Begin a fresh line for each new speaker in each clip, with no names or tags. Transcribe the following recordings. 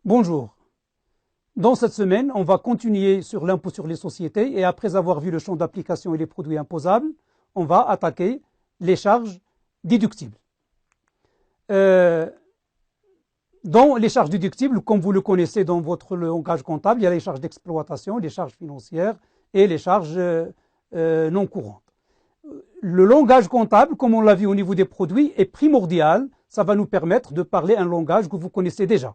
Bonjour. Dans cette semaine, on va continuer sur l'impôt sur les sociétés et après avoir vu le champ d'application et les produits imposables, on va attaquer les charges déductibles. Dans les charges déductibles, comme vous le connaissez dans votre langage comptable, il y a les charges d'exploitation, les charges financières et les charges non courantes. Le langage comptable, comme on l'a vu au niveau des produits, est primordial. Ça va nous permettre de parler un langage que vous connaissez déjà.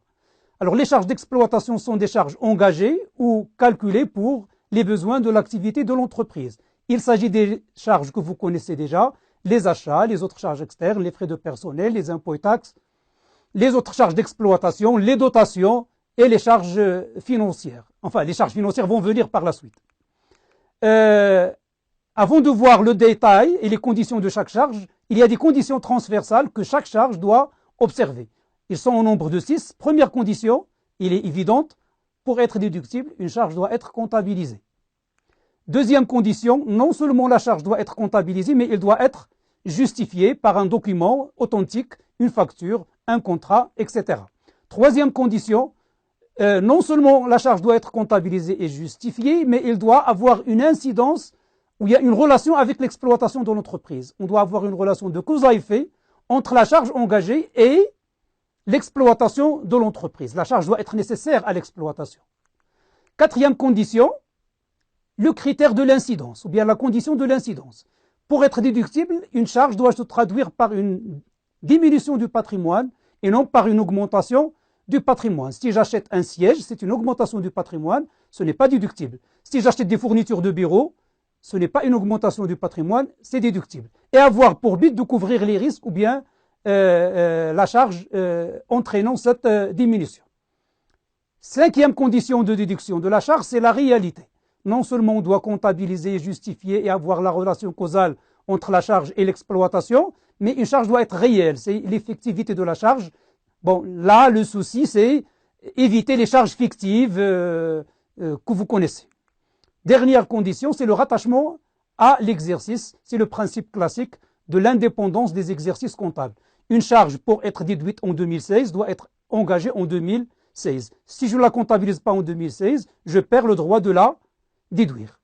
Alors, les charges d'exploitation sont des charges engagées ou calculées pour les besoins de l'activité de l'entreprise. Il s'agit des charges que vous connaissez déjà, les achats, les autres charges externes, les frais de personnel, les impôts et taxes, les autres charges d'exploitation, les dotations et les charges financières. Enfin, les charges financières vont venir par la suite. Avant de voir le détail et les conditions de chaque charge, il y a des conditions transversales que chaque charge doit observer. Ils sont au nombre de 6. Première condition, il est évidente, pour être déductible, une charge doit être comptabilisée. Deuxième condition, non seulement la charge doit être comptabilisée, mais elle doit être justifiée par un document authentique, une facture, un contrat, etc. Troisième condition, non seulement la charge doit être comptabilisée et justifiée, mais elle doit avoir une incidence où il y a une relation avec l'exploitation de l'entreprise. On doit avoir une relation de cause à effet entre la charge engagée et l'exploitation de l'entreprise. La charge doit être nécessaire à l'exploitation. Quatrième condition, le critère de l'incidence, ou bien la condition de l'incidence. Pour être déductible, une charge doit se traduire par une diminution du patrimoine et non par une augmentation du patrimoine. Si j'achète un siège, c'est une augmentation du patrimoine, ce n'est pas déductible. Si j'achète des fournitures de bureau, ce n'est pas une augmentation du patrimoine, c'est déductible. Et avoir pour but de couvrir les risques ou bien la charge entraînant cette diminution. Cinquième condition de déduction de la charge, c'est la réalité. Non seulement on doit comptabiliser, justifier et avoir la relation causale entre la charge et l'exploitation, mais une charge doit être réelle, c'est l'effectivité de la charge. Bon, là, le souci, c'est éviter les charges fictives que vous connaissez. Dernière condition, c'est le rattachement à l'exercice. C'est le principe classique de l'indépendance des exercices comptables. Une charge, pour être déduite en 2016, doit être engagée en 2016. Si je ne la comptabilise pas en 2016, je perds le droit de la déduire.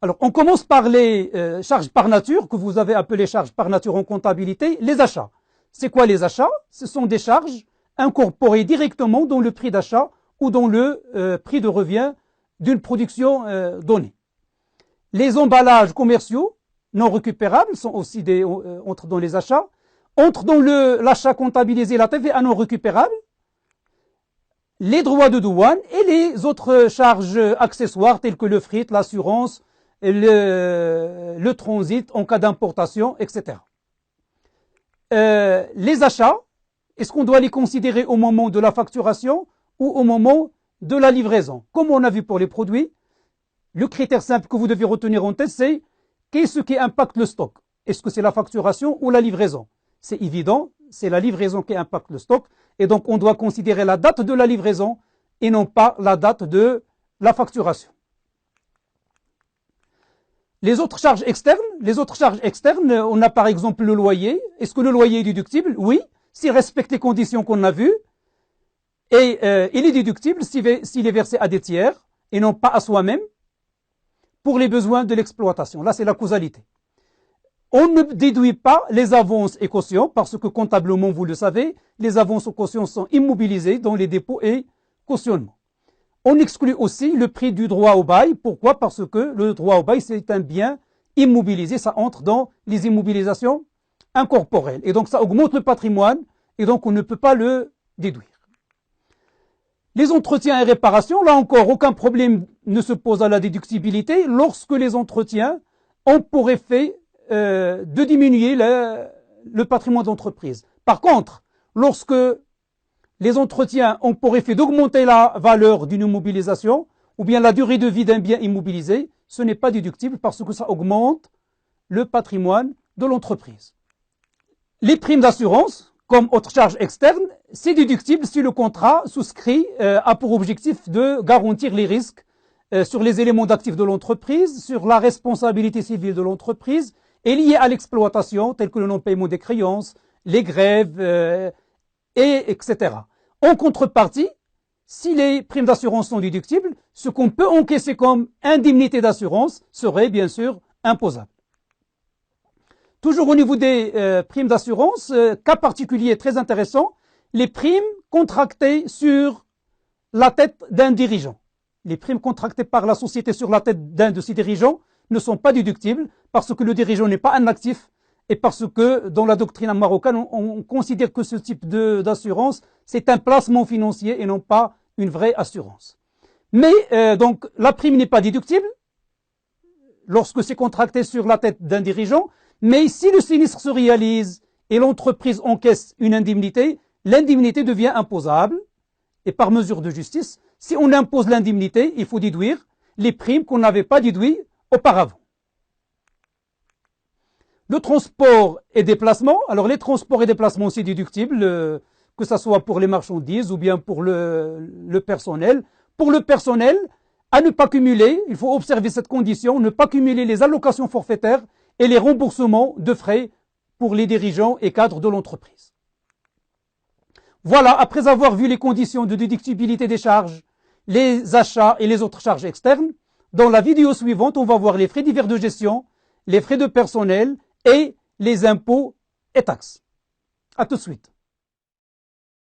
Alors, on commence par les charges par nature, que vous avez appelées charges par nature en comptabilité, les achats. C'est quoi les achats? Ce sont des charges incorporées directement dans le prix d'achat ou dans le prix de revient d'une production donnée. Les emballages commerciaux non récupérables sont aussi entrent dans les achats, entrent dans l'achat comptabilisé, la TVA non récupérable, les droits de douane et les autres charges accessoires telles que le fret, l'assurance, le transit en cas d'importation, etc. Les achats, est-ce qu'on doit les considérer au moment de la facturation ou au moment de la livraison? Comme on a vu pour les produits, le critère simple que vous devez retenir en tête, c'est qu'est-ce qui impacte le stock? Est-ce que c'est la facturation ou la livraison? C'est évident, c'est la livraison qui impacte le stock. Et donc, on doit considérer la date de la livraison et non pas la date de la facturation. Les autres charges externes, on a par exemple le loyer. Est-ce que le loyer est déductible? Oui, s'il respecte les conditions qu'on a vues. Et il est déductible s'il est versé à des tiers et non pas à soi-même pour les besoins de l'exploitation. Là, c'est la causalité. On ne déduit pas les avances et cautions parce que comptablement, vous le savez, les avances et cautions sont immobilisées dans les dépôts et cautionnements. On exclut aussi le prix du droit au bail. Pourquoi? Parce que le droit au bail, c'est un bien immobilisé. Ça entre dans les immobilisations incorporelles. Et donc, ça augmente le patrimoine et donc on ne peut pas le déduire. Les entretiens et réparations, là encore, aucun problème ne se pose à la déductibilité lorsque les entretiens ont pour effet de diminuer le patrimoine d'entreprise. Par contre, lorsque les entretiens ont pour effet d'augmenter la valeur d'une immobilisation ou bien la durée de vie d'un bien immobilisé, ce n'est pas déductible parce que ça augmente le patrimoine de l'entreprise. Les primes d'assurance, comme autre charge externe, c'est déductible si le contrat souscrit a pour objectif de garantir les risques sur les éléments d'actifs de l'entreprise, sur la responsabilité civile de l'entreprise et liées à l'exploitation, telles que le non-paiement des créances, les grèves, etc. En contrepartie, si les primes d'assurance sont déductibles, ce qu'on peut encaisser comme indemnité d'assurance serait bien sûr imposable. Toujours au niveau des primes d'assurance, cas particulier très intéressant, les primes contractées sur la tête d'un dirigeant. Les primes contractées par la société sur la tête d'un de ses dirigeants ne sont pas déductibles parce que le dirigeant n'est pas un actif et parce que dans la doctrine marocaine, on considère que ce type d'assurance, c'est un placement financier et non pas une vraie assurance. Mais donc la prime n'est pas déductible lorsque c'est contracté sur la tête d'un dirigeant, mais si le sinistre se réalise et l'entreprise encaisse une indemnité, l'indemnité devient imposable et par mesure de justice, si on impose l'indemnité, il faut déduire les primes qu'on n'avait pas déduites auparavant. Le transport et déplacement. Alors les transports et déplacements c'est déductible, que ce soit pour les marchandises ou bien pour le personnel. Pour le personnel, à ne pas cumuler, il faut observer cette condition, ne pas cumuler les allocations forfaitaires et les remboursements de frais pour les dirigeants et cadres de l'entreprise. Voilà, après avoir vu les conditions de déductibilité des charges, les achats et les autres charges externes, dans la vidéo suivante, on va voir les frais divers de gestion, les frais de personnel et les impôts et taxes. À tout de suite.